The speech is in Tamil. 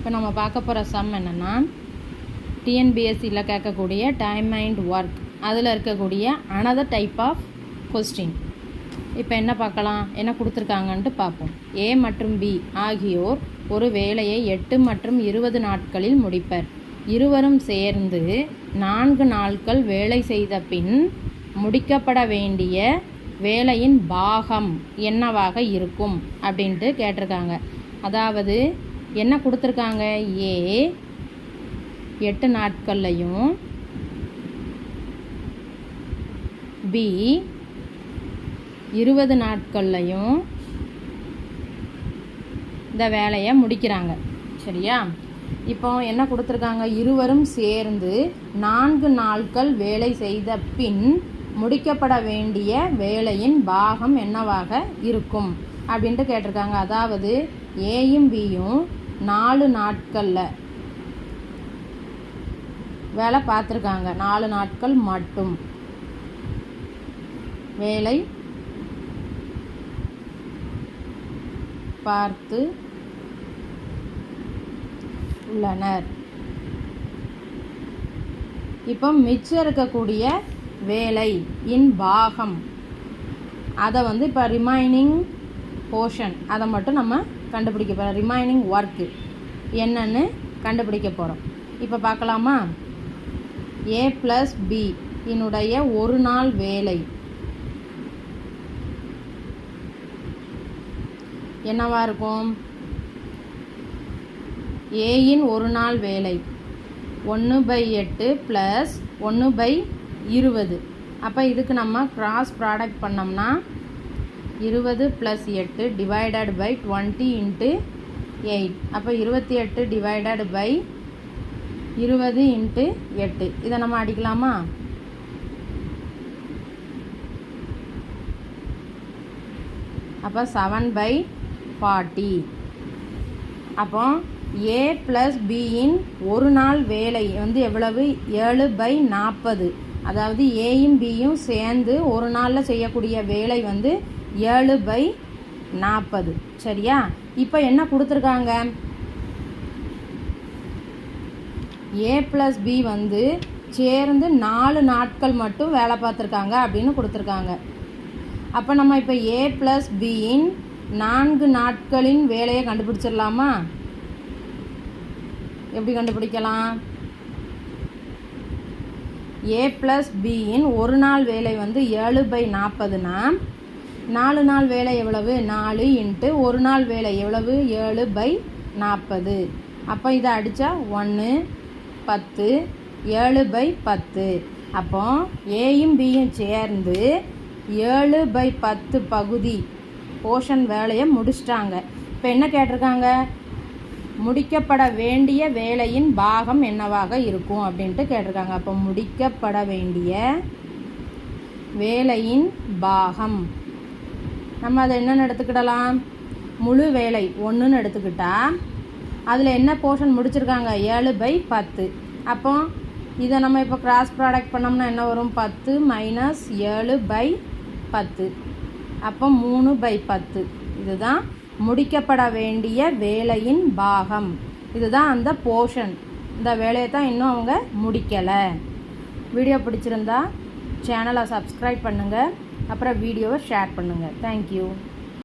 இப்போ நம்ம பார்க்க போகிற சம் என்னென்னா டிஎன்பிஎஸ்சியில் கேட்கக்கூடிய டைம் அண்ட் ஒர்க் அதில் இருக்கக்கூடிய அனதர் டைப் ஆஃப் கொஸ்டின். இப்போ என்ன பார்க்கலாம், என்ன கொடுத்துருக்காங்கன்ட்டு பார்ப்போம். ஏ மற்றும் பி ஆகியோர் ஒரு வேலையை 8 மற்றும் 20 நாட்களில் முடிப்பர். இருவரும் சேர்ந்து 4 நாட்கள் வேலை செய்த பின் முடிக்கப்பட வேண்டிய வேலையின் பாகம் என்னவாக இருக்கும் அப்படின்ட்டு கேட்டிருக்காங்க. அதாவது என்ன கொடுத்துருக்காங்க, ஏ 8 நாட்கள்லையும் பி 20 நாட்கள்லையும் இந்த வேலையை முடிக்கிறாங்க. சரியா? இப்போ என்ன கொடுத்துருக்காங்க, இருவரும் சேர்ந்து 4 நாட்கள் வேலை செய்த பின் முடிக்கப்பட வேண்டிய வேலையின் பாகம் என்னவாக இருக்கும் அப்படின்ட்டு கேட்டிருக்காங்க. அதாவது ஏயும் பியும் 4 நாட்களில் வேலை பார்த்துருக்காங்க. 4 நாட்கள் மட்டும் வேலை பார்த்து உள்ளனர். இப்போ மிச்சம் இருக்கக்கூடிய வேலை இன் பாகம் அதை இப்போ ரிமைனிங் போர்ஷன் அதை மட்டும் நம்ம கண்டுபிடிக்க போகிறோம். ரிமைனிங் ஒர்க்கு என்னன்னு கண்டுபிடிக்க போகிறோம். இப்போ பார்க்கலாமா? ஏ ப்ளஸ் பி என்னுடைய ஒரு நாள் வேலை என்னவா இருக்கும்? ஏயின் ஒரு நாள் வேலை 1/8 ப்ளஸ் 1/20. அப்போ இதுக்கு நம்ம கிராஸ் ப்ராடக்ட் பண்ணோம்னா 20 + 8 டிவைடட் பை 20 × 8. அப்போ 28 டிவைடட் பை 20 × 8. இதை நம்ம அடிக்கலாமா? அப்போ 7/40. அப்போ ஏ ப்ளஸ் பியின் ஒரு நாள் வேலை எவ்வளவு? 7/40. அதாவது ஏயும் பியும் சேர்ந்து ஒரு நாளில் செய்யக்கூடிய வேலை 7/40. சரியா? இப்போ என்ன கொடுத்துருக்காங்க, ஏ ப்ளஸ் பி சேர்ந்து 4 நாட்கள் மட்டும் வேலை பார்த்துருக்காங்க அப்படின்னு கொடுத்துருக்காங்க. அப்போ நம்ம இப்போ ஏ ப்ளஸ் பியின் 4 நாட்களின் வேலையை கண்டுபிடிச்சிடலாமா? எப்படி கண்டுபிடிக்கலாம்? ஏ ப்ளஸ் பியின் ஒரு நாள் வேலை 7/40னா 4 நாள் வேலை எவ்வளவு? 4 × ஒரு நாள் வேலை எவ்வளவு? 7/40. அப்போ இதை அடித்தா 1 10 7/10. அப்போ ஏயும் பியும் சேர்ந்து 7/10 பகுதி போர்ஷன் வேலையை முடிச்சிட்டாங்க. இப்போ என்ன கேட்டிருக்காங்க, முடிக்கப்பட வேண்டிய வேலையின் பாகம் என்னவாக இருக்கும் அப்படின்ட்டு கேட்டிருக்காங்க. அப்போ முடிக்கப்பட வேண்டிய வேலையின் பாகம் நம்ம அதை என்னென்னு எடுத்துக்கிடலாம்? முழு வேலை 1ன்னு எடுத்துக்கிட்டா அதில் என்ன போர்ஷன் முடிச்சிருக்காங்க? 7/10. அப்போ இதை நம்ம இப்போ கிராஸ் ப்ராடக்ட் பண்ணோம்னா என்ன வரும்? 10 - 7/10. அப்போ 3/10. இதுதான் முடிக்கப்பட வேண்டிய வேலையின் பாகம். இதுதான் அந்த போர்ஷன். இந்த வேலையை தான் இன்னும் அவங்க முடிக்கலை. வீடியோ பிடிச்சிருந்தா சேனலை சப்ஸ்கிரைப் பண்ணுங்கள், அப்புறம் வீடியோவை ஷேர் பண்ணுங்கள். தேங்க்யூ.